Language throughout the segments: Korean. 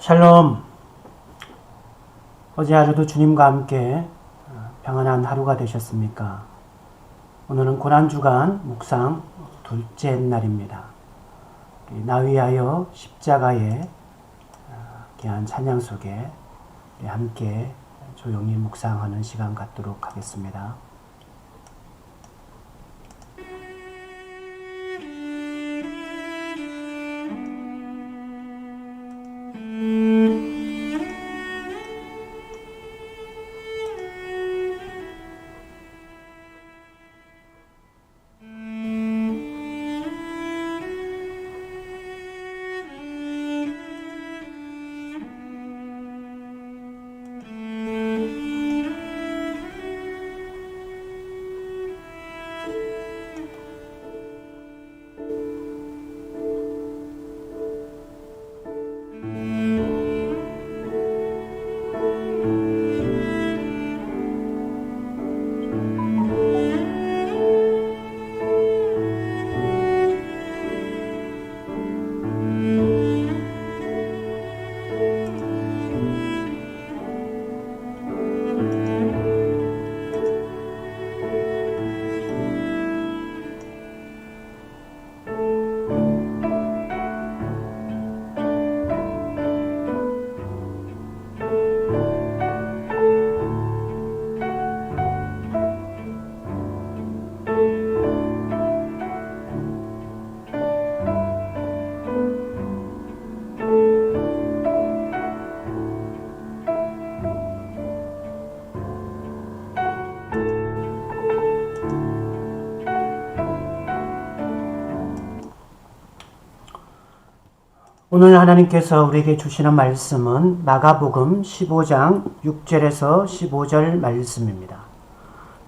샬롬. 어제 하루도 주님과 함께 평안한 하루가 되셨습니까? 오늘은 고난주간 묵상 둘째 날입니다. 나 위하여 십자가의 귀한 찬양 속에 함께 조용히 묵상하는 시간 갖도록 하겠습니다. 오늘 하나님께서 우리에게 주시는 말씀은 마가복음 15장 6절에서 15절 말씀입니다.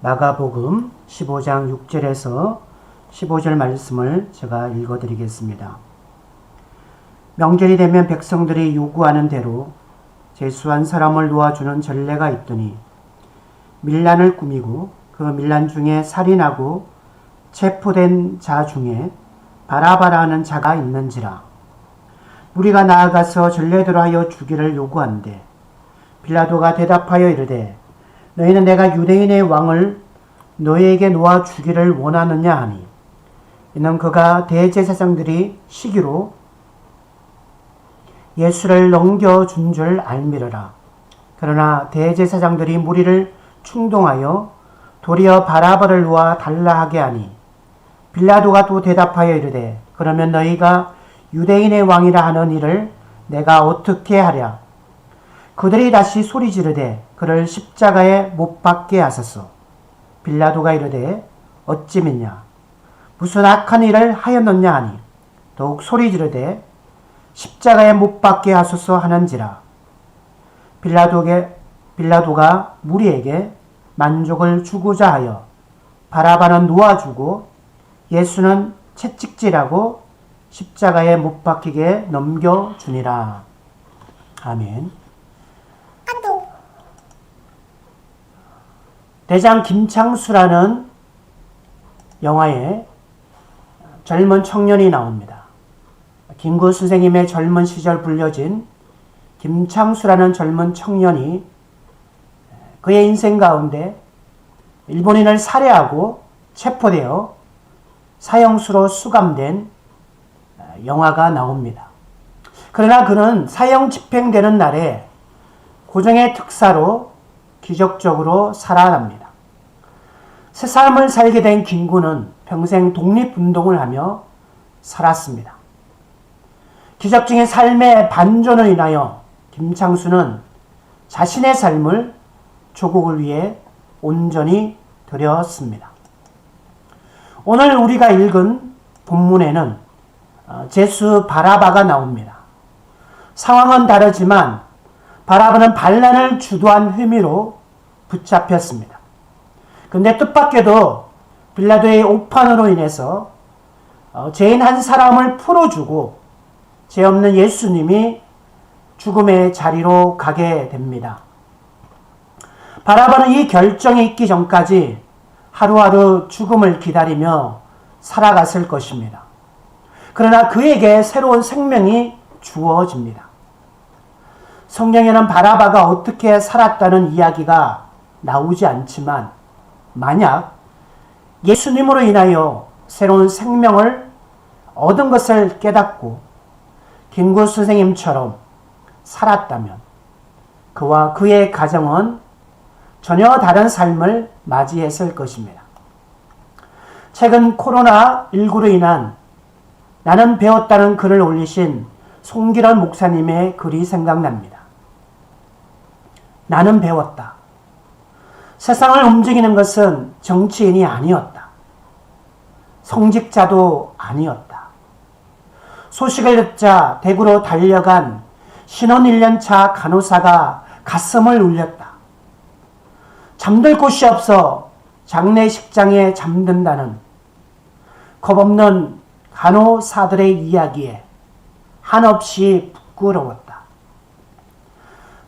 마가복음 15장 6절에서 15절 말씀을 제가 읽어드리겠습니다. 명절이 되면 백성들이 요구하는 대로 재수한 사람을 놓아주는 전례가 있더니 밀란을 꾸미고 그 밀란 중에 살인하고 체포된 자 중에 바라바라 하는 자가 있는지라. 우리가 나아가서 전례대로 하여 주기를 요구한대. 빌라도가 대답하여 이르되 너희는 내가 유대인의 왕을 너희에게 놓아 주기를 원하느냐 하니 이는 그가 대제사장들이 시기로 예수를 넘겨준 줄 알미르라. 그러나 대제사장들이 무리를 충동하여 도리어 바라바를 놓아 달라 하게 하니 빌라도가 또 대답하여 이르되 그러면 너희가 유대인의 왕이라 하는 이를 내가 어떻게 하랴. 그들이 다시 소리 지르되 그를 십자가에 못 박게 하소서. 빌라도가 이르되 어찌 믿냐. 무슨 악한 일을 하였느냐 하니 더욱 소리 지르되 십자가에 못 박게 하소서 하는지라. 빌라도가 무리에게 만족을 주고자 하여 바라바는 놓아주고 예수는 채찍질하고 십자가에 못 박히게 넘겨주니라. 아멘. 대장 김창수라는 영화에 젊은 청년이 나옵니다. 김구 선생님의 젊은 시절 불려진 김창수라는 젊은 청년이 그의 인생 가운데 일본인을 살해하고 체포되어 사형수로 수감된 영화가 나옵니다. 그러나 그는 사형 집행되는 날에 고종의 특사로 기적적으로 살아납니다. 새 삶을 살게 된 김구는 평생 독립운동을 하며 살았습니다. 기적적인 삶의 반전을 인하여 김창수는 자신의 삶을 조국을 위해 온전히 드렸습니다. 오늘 우리가 읽은 본문에는 제수 바라바가 나옵니다. 상황은 다르지만 바라바는 반란을 주도한 혐의로 붙잡혔습니다. 그런데 뜻밖에도 빌라도의 오판으로 인해서 죄인 한 사람을 풀어주고 죄 없는 예수님이 죽음의 자리로 가게 됩니다. 바라바는 이 결정이 있기 전까지 하루하루 죽음을 기다리며 살아갔을 것입니다. 그러나 그에게 새로운 생명이 주어집니다. 성경에는 바라바가 어떻게 살았다는 이야기가 나오지 않지만 만약 예수님으로 인하여 새로운 생명을 얻은 것을 깨닫고 김구 선생님처럼 살았다면 그와 그의 가정은 전혀 다른 삶을 맞이했을 것입니다. 최근 코로나19로 인한 나는 배웠다는 글을 올리신 송기련 목사님의 글이 생각납니다. 나는 배웠다. 세상을 움직이는 것은 정치인이 아니었다. 성직자도 아니었다. 소식을 듣자 대구로 달려간 신혼 1년차 간호사가 가슴을 울렸다. 잠들 곳이 없어 장례식장에 잠든다는 겁없는 간호사들의 이야기에 한없이 부끄러웠다.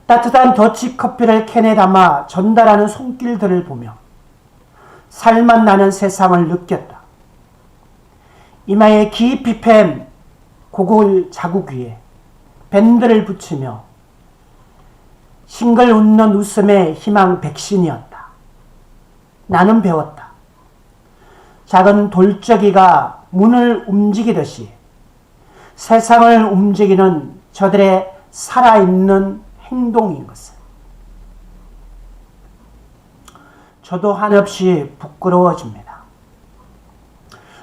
따뜻한 더치커피를 캔에 담아 전달하는 손길들을 보며 살맛 나는 세상을 느꼈다. 이마에 깊이 팬 고골 자국 위에 밴드를 붙이며 싱글 웃는 웃음의 희망 백신이었다. 나는 배웠다. 작은 돌적이가 문을 움직이듯이 세상을 움직이는 저들의 살아있는 행동인 것을. 저도 한없이 부끄러워집니다.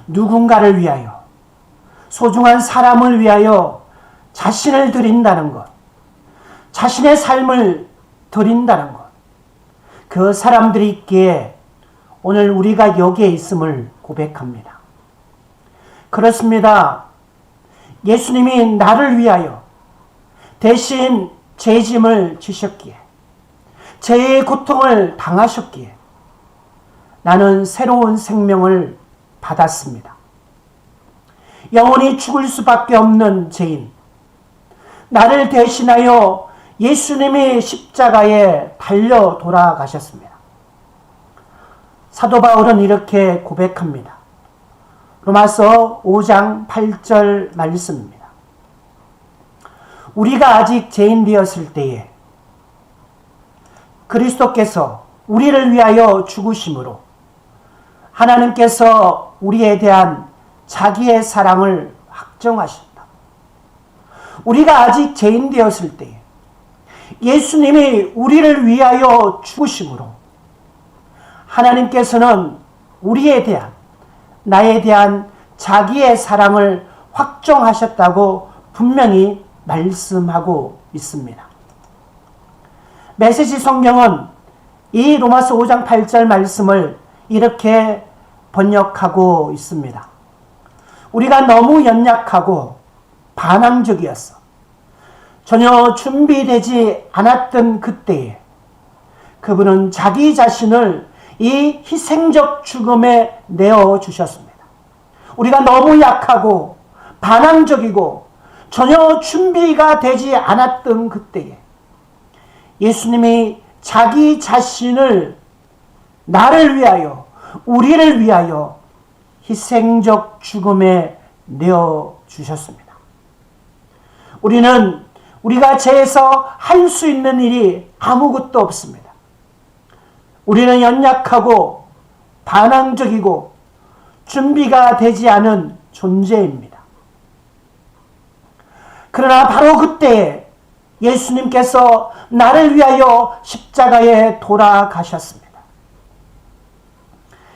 누군가를 위하여, 소중한 사람을 위하여 자신을 드린다는 것, 자신의 삶을 드린다는 것, 그 사람들이 있기에 오늘 우리가 여기에 있음을 고백합니다. 그렇습니다. 예수님이 나를 위하여 대신 제 짐을 지셨기에, 제 고통을 당하셨기에 나는 새로운 생명을 받았습니다. 영원히 죽을 수밖에 없는 죄인, 나를 대신하여 예수님이 십자가에 달려 돌아가셨습니다. 사도 바울은 이렇게 고백합니다. 로마서 5장 8절 말씀입니다. 우리가 아직 죄인 되었을 때에 그리스도께서 우리를 위하여 죽으심으로 하나님께서 우리에 대한 자기의 사랑을 확정하셨다. 우리가 아직 죄인 되었을 때에 예수님이 우리를 위하여 죽으심으로 하나님께서는 우리에 대한, 나에 대한 자기의 사랑을 확정하셨다고 분명히 말씀하고 있습니다. 메시지 성경은 이 로마서 5장 8절 말씀을 이렇게 번역하고 있습니다. 우리가 너무 연약하고 반항적이었어. 전혀 준비되지 않았던 그때에 그분은 자기 자신을 이 희생적 죽음에 내어주셨습니다. 우리가 너무 약하고 반항적이고 전혀 준비가 되지 않았던 그때에 예수님이 자기 자신을 나를 위하여, 우리를 위하여 희생적 죽음에 내어주셨습니다. 우리는 우리가 죄에서 할 수 있는 일이 아무것도 없습니다. 우리는 연약하고 반항적이고 준비가 되지 않은 존재입니다. 그러나 바로 그때에 예수님께서 나를 위하여 십자가에 돌아가셨습니다.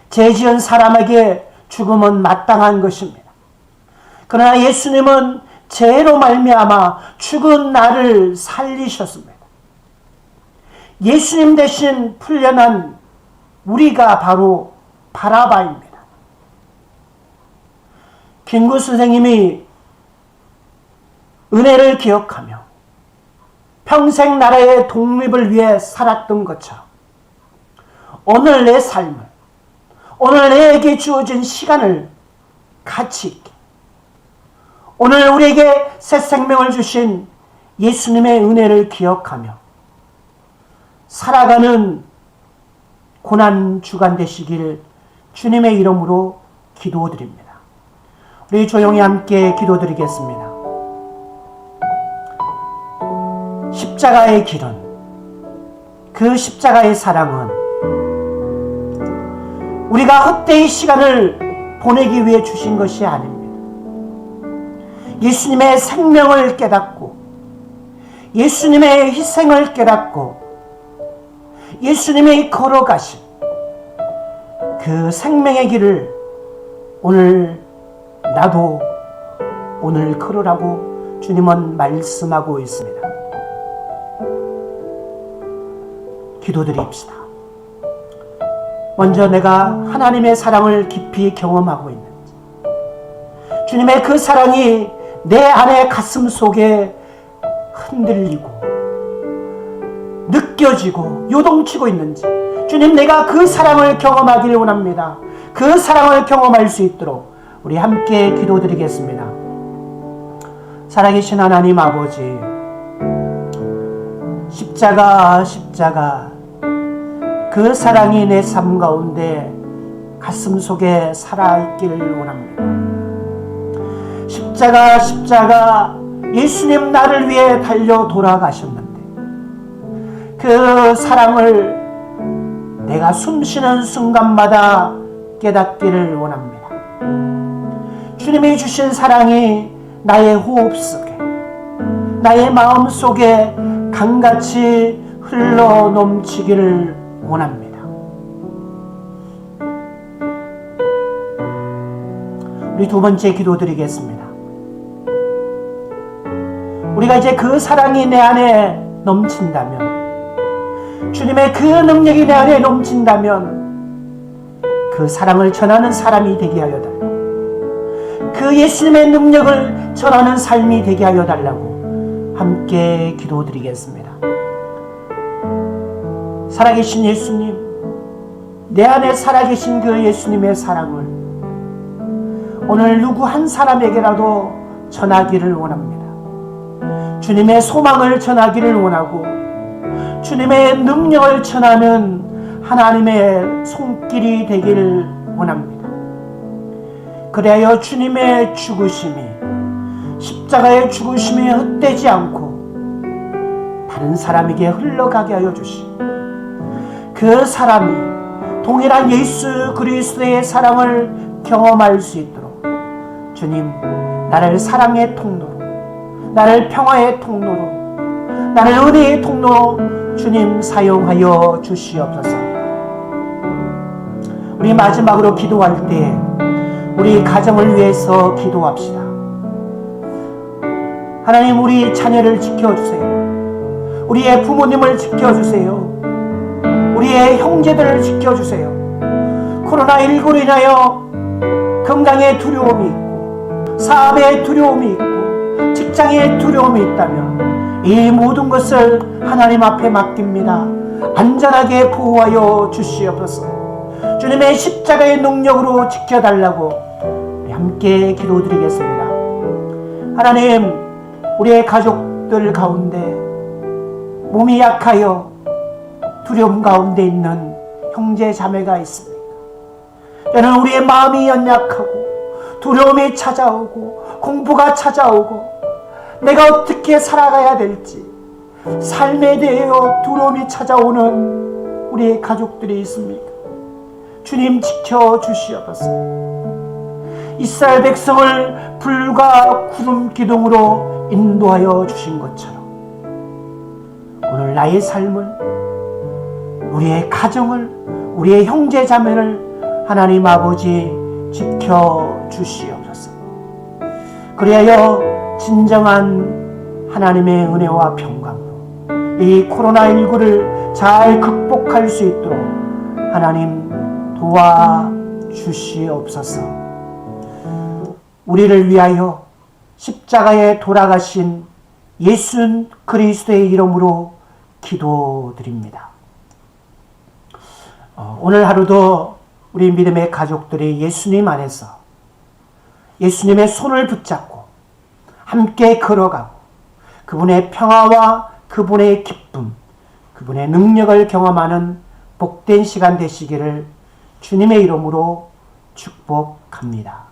죄 지은 사람에게 죽음은 마땅한 것입니다. 그러나 예수님은 죄로 말미암아 죽은 나를 살리셨습니다. 예수님 대신 풀려난 우리가 바로 바라바입니다. 김구 선생님이 은혜를 기억하며 평생 나라의 독립을 위해 살았던 것처럼 오늘 내 삶을, 오늘 내게 주어진 시간을 가치 있게, 오늘 우리에게 새 생명을 주신 예수님의 은혜를 기억하며 살아가는 고난 주간 되시길 주님의 이름으로 기도드립니다. 우리 조용히 함께 기도드리겠습니다. 십자가의 길은, 그 십자가의 사랑은 우리가 헛되이 시간을 보내기 위해 주신 것이 아닙니다. 예수님의 생명을 깨닫고, 예수님의 희생을 깨닫고, 예수님이 걸어가신 그 생명의 길을 오늘 나도 오늘 걸으라고 주님은 말씀하고 있습니다. 기도드립시다. 먼저 내가 하나님의 사랑을 깊이 경험하고 있는지, 주님의 그 사랑이 내 안의 가슴 속에 흔들리고 느껴지고 요동치고 있는지, 주님, 내가 그 사랑을 경험하기를 원합니다. 그 사랑을 경험할 수 있도록 우리 함께 기도드리겠습니다. 살아계신 하나님 아버지, 십자가 그 사랑이 내 삶 가운데 가슴 속에 살아있기를 원합니다. 십자가 예수님 나를 위해 달려 돌아가셨는데 그 사랑을 내가 숨쉬는 순간마다 깨닫기를 원합니다. 주님이 주신 사랑이 나의 호흡 속에, 나의 마음 속에 강같이 흘러 넘치기를 원합니다. 우리 두 번째 기도드리겠습니다. 우리가 이제 그 사랑이 내 안에 넘친다면, 주님의 그 능력이 내 안에 넘친다면 그 사랑을 전하는 사람이 되게 하여 달라고, 그 예수님의 능력을 전하는 삶이 되게 하여 달라고 함께 기도드리겠습니다. 살아계신 예수님, 내 안에 살아계신 그 예수님의 사랑을 오늘 누구 한 사람에게라도 전하기를 원합니다. 주님의 소망을 전하기를 원하고, 주님의 능력을 전하는 하나님의 손길이 되기를 원합니다. 그래야 주님의 죽으심이, 십자가의 죽으심이 헛되지 않고 다른 사람에게 흘러가게 하여 주시고, 그 사람이 동일한 예수 그리스도의 사랑을 경험할 수 있도록 주님, 나를 사랑의 통로로, 나를 평화의 통로로, 나를 은혜의 통로로 주님 사용하여 주시옵소서. 우리 마지막으로 기도할 때 우리 가정을 위해서 기도합시다. 하나님, 우리 자녀를 지켜주세요. 우리의 부모님을 지켜주세요. 우리의 형제들을 지켜주세요. 코로나19로 인하여 건강에 두려움이 있고, 사업에 두려움이 있고, 직장에 두려움이 있다면 이 모든 것을 하나님 앞에 맡깁니다. 안전하게 보호하여 주시옵소서. 주님의 십자가의 능력으로 지켜달라고 우리 함께 기도드리겠습니다. 하나님, 우리의 가족들 가운데 몸이 약하여 두려움 가운데 있는 형제 자매가 있습니다. 저는 우리의 마음이 연약하고 두려움이 찾아오고 공부가 찾아오고 내가 어떻게 살아가야 될지 삶에 대하여 두려움이 찾아오는 우리의 가족들이 있습니다. 주님, 지켜주시옵소서. 이스라엘 백성을 불과 구름 기둥으로 인도하여 주신 것처럼 오늘 나의 삶을, 우리의 가정을, 우리의 형제 자매를 하나님 아버지 지켜주시옵소서. 그리하여 진정한 하나님의 은혜와 평강으로 이 코로나19를 잘 극복할 수 있도록 하나님 도와주시옵소서. 우리를 위하여 십자가에 돌아가신 예수 그리스도의 이름으로 기도드립니다. 오늘 하루도 우리 믿음의 가족들이 예수님 안에서 예수님의 손을 붙잡고 함께 걸어가고 그분의 평화와 그분의 기쁨, 그분의 능력을 경험하는 복된 시간 되시기를 주님의 이름으로 축복합니다.